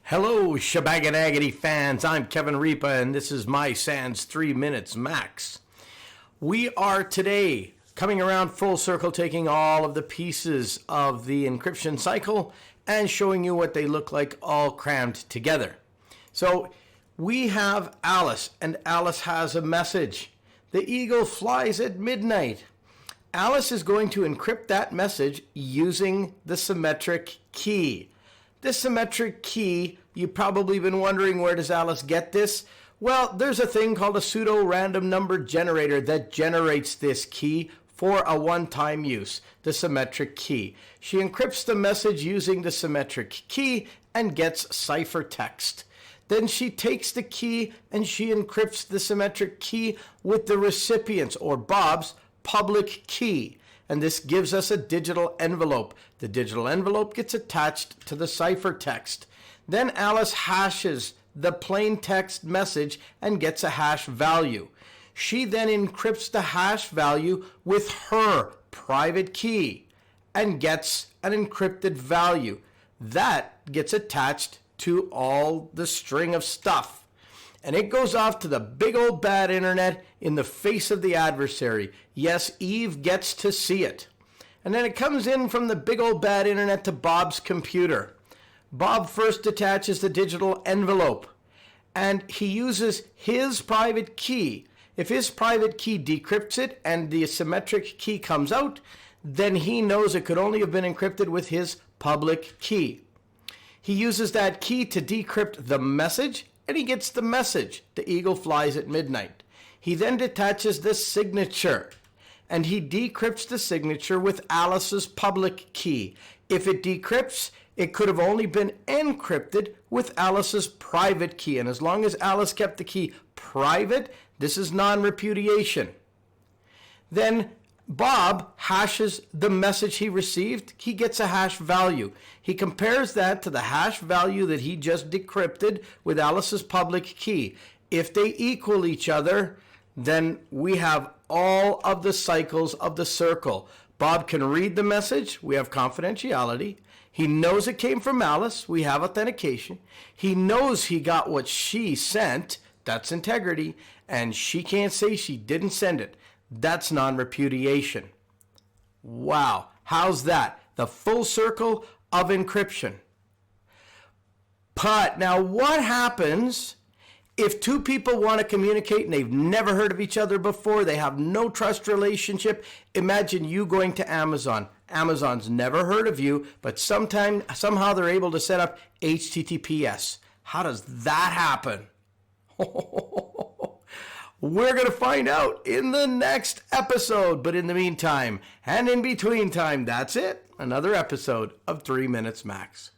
Hello, Shabaganaggity fans. I'm Kevin Ripa, and this is my Sans 3 Minutes Max. We are today coming around full circle, taking all of the pieces of the encryption cycle and showing you what they look like all crammed together. So we have Alice, and Alice has a message. The eagle flies at midnight. Alice is going to encrypt that message using the symmetric key. This symmetric key, you've probably been wondering, where does Alice get this? Well, there's a thing called a pseudo-random number generator that generates this key for a one-time use, the symmetric key. She encrypts the message using the symmetric key and gets ciphertext. Then she takes the key and she encrypts the symmetric key with the recipient's or Bob's public key. And this gives us a digital envelope. The digital envelope gets attached to the ciphertext. Then Alice hashes the plain text message and gets a hash value. She then encrypts the hash value with her private key and gets an encrypted value. That gets attached to all the string of stuff. And it goes off to the big old bad internet in the face of the adversary. Yes, Eve gets to see it. And then it comes in from the big old bad internet to Bob's computer. Bob first attaches the digital envelope, and he uses his private key. If his private key decrypts it and the symmetric key comes out, then he knows it could only have been encrypted with his public key. He uses that key to decrypt the message, and he gets the message. The eagle flies at midnight. He then detaches the signature, and he decrypts the signature with Alice's public key. If it decrypts, it could have only been encrypted with Alice's private key. And as long as Alice kept the key private, this is non-repudiation. Then Bob hashes the message he received. He gets a hash value. He compares that to the hash value that he just decrypted with Alice's public key. If they equal each other, then we have all of the cycles of the circle. Bob can read the message. We have confidentiality. He knows it came from Alice. We have authentication. He knows he got what she sent. That's integrity. And she can't say she didn't send it. That's non-repudiation. Wow, how's that? The full circle of encryption. But now what happens if two people want to communicate and they've never heard of each other before? They have no trust relationship. Imagine you going to Amazon. Amazon's never heard of you, but somehow they're able to set up HTTPS. How does that happen? We're going to find out in the next episode. But in the meantime, and in between time, that's it. Another episode of 3 Minutes Max.